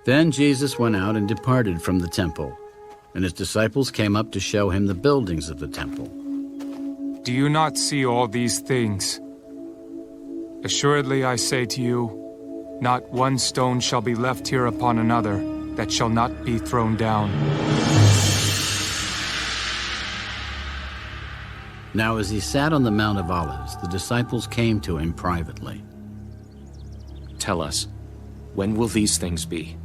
Then Jesus went out and departed from the temple, and his disciples came up to show him the buildings of the temple. Do you not see all these things? Assuredly I say to you, not one stone shall be left here upon another that shall not be thrown down. Now as he sat on the Mount of Olives, the disciples came to him privately. Tell us, when will these things be?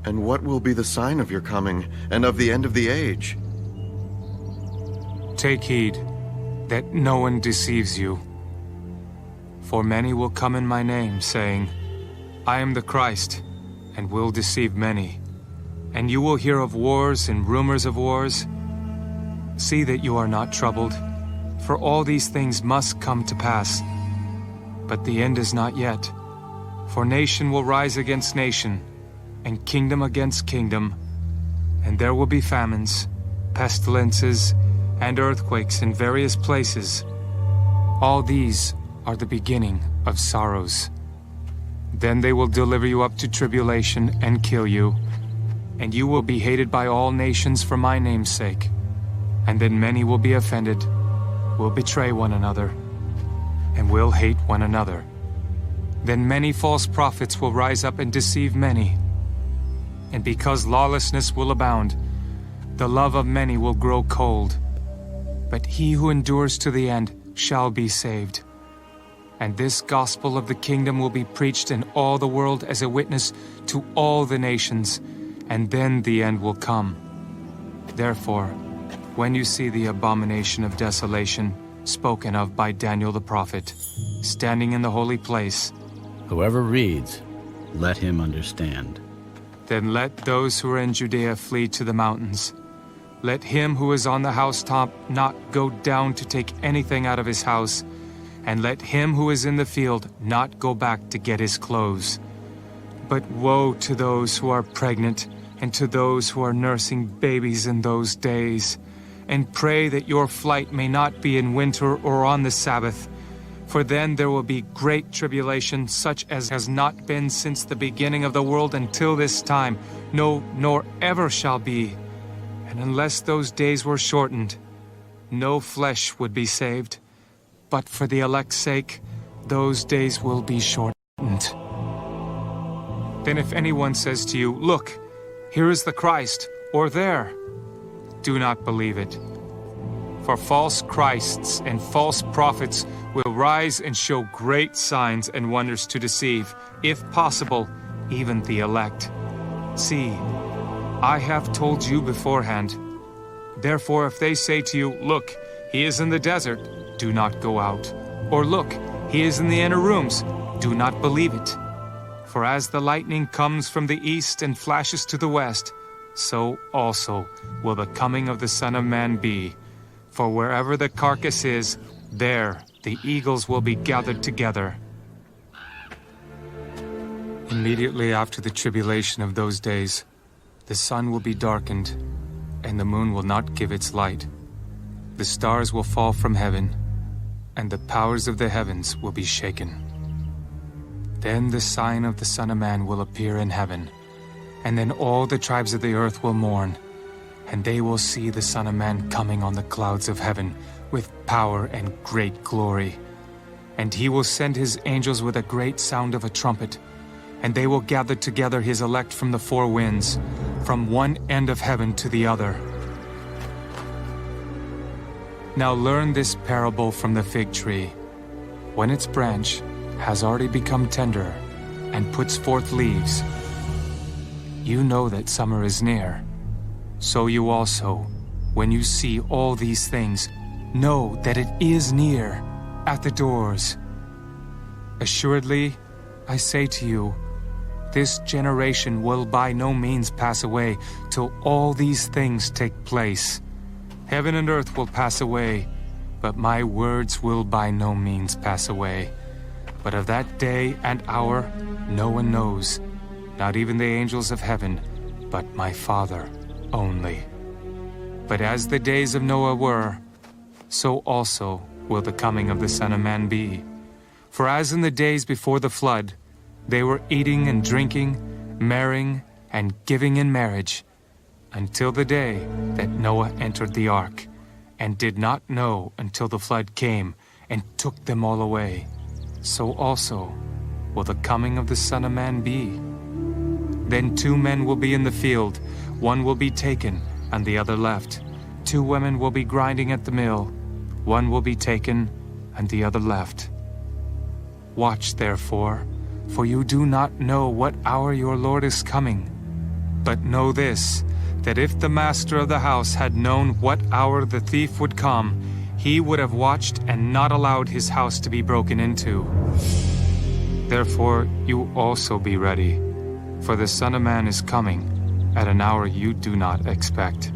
And what will be the sign of your coming and of the end of the age? Take heed that no one deceives you. For many will come in my name, saying, I am the Christ, and will deceive many. And you will hear of wars and rumors of wars. See that you are not troubled, for all these things must come to pass. But the end is not yet. For nation will rise against nation, and kingdom against kingdom, and there will be famines, pestilences, and earthquakes in various places. All these are the beginning of sorrows. Then they will deliver you up to tribulation and kill you, and you will be hated by all nations for my name's sake. And then many will be offended, will betray one another, and will hate one another. Then many false prophets will rise up and deceive many. And because lawlessness will abound, the love of many will grow cold. But he who endures to the end shall be saved. And this gospel of the kingdom will be preached in all the world as a witness to all the nations, and then the end will come. Therefore, when you see the abomination of desolation spoken of by Daniel the prophet, standing in the holy place, Whoever reads, let him understand. then let those who are in Judea flee to the mountains. Let him who is on the housetop not go down to take anything out of his house, and let him who is in the field not go back to get his clothes. But woe to those who are pregnant, and to those who are nursing babies in those days. And pray that your flight may not be in winter or on the Sabbath, for then there will be great tribulation, such as has not been since the beginning of the world until this time, no, nor ever shall be. And unless those days were shortened, no flesh would be saved. But for the elect's sake, those days will be shortened. Then if anyone says to you, Look, here is the Christ, or there, do not believe it. For false Christs and false prophets will rise and show great signs and wonders to deceive, if possible, even the elect. See, I have told you beforehand. Therefore, if they say to you, Look, he is in the desert, do not go out. Or look, he is in the inner rooms, do not believe it. For as the lightning comes from the east and flashes to the west, so also will the coming of the Son of Man be. For wherever the carcass is, there the eagles will be gathered together. Immediately after the tribulation of those days, the sun will be darkened, and the moon will not give its light. The stars will fall from heaven, and the powers of the heavens will be shaken. Then the sign of the Son of Man will appear in heaven, and then all the tribes of the earth will mourn, and they will see the Son of Man coming on the clouds of heaven with power and great glory. And he will send his angels with a great sound of a trumpet, and they will gather together his elect from the four winds, from one end of heaven to the other. Now learn this parable from the fig tree. When its branch has already become tender and puts forth leaves, you know that summer is near. So you also, when you see all these things, know that it is near, at the doors. Assuredly, I say to you, this generation will by no means pass away till all these things take place. Heaven and earth will pass away, but my words will by no means pass away. But of that day and hour no one knows, not even the angels of heaven, but my Father only. But as the days of Noah were, so also will the coming of the Son of Man be. For as in the days before the flood, they were eating and drinking, marrying, and giving in marriage, until the day that Noah entered the ark, and did not know until the flood came and took them all away. So also will the coming of the Son of Man be. Then 2 men will be in the field, one will be taken and the other left. 2 women will be grinding at the mill, one will be taken and the other left. Watch therefore, for you do not know what hour your Lord is coming. But know this, that if the master of the house had known what hour the thief would come, he would have watched and not allowed his house to be broken into. Therefore you also be ready, for the Son of Man is coming at an hour you do not expect.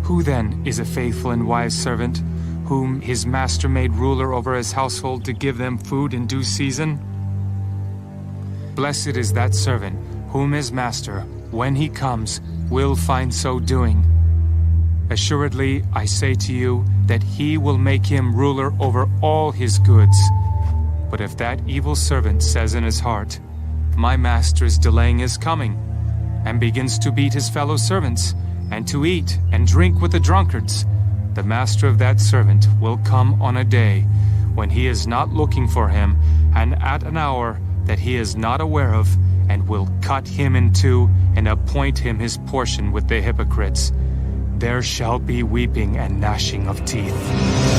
Who then is a faithful and wise servant, whom his master made ruler over his household to give them food in due season? Blessed is that servant whom his master, when he comes, will find so doing. Assuredly, I say to you that he will make him ruler over all his goods. But if that evil servant says in his heart, "My master is delaying his coming," and begins to beat his fellow servants, and to eat and drink with the drunkards, the master of that servant will come on a day when he is not looking for him, and at an hour that he is not aware of, and will cut him in two and appoint him his portion with the hypocrites. There shall be weeping and gnashing of teeth.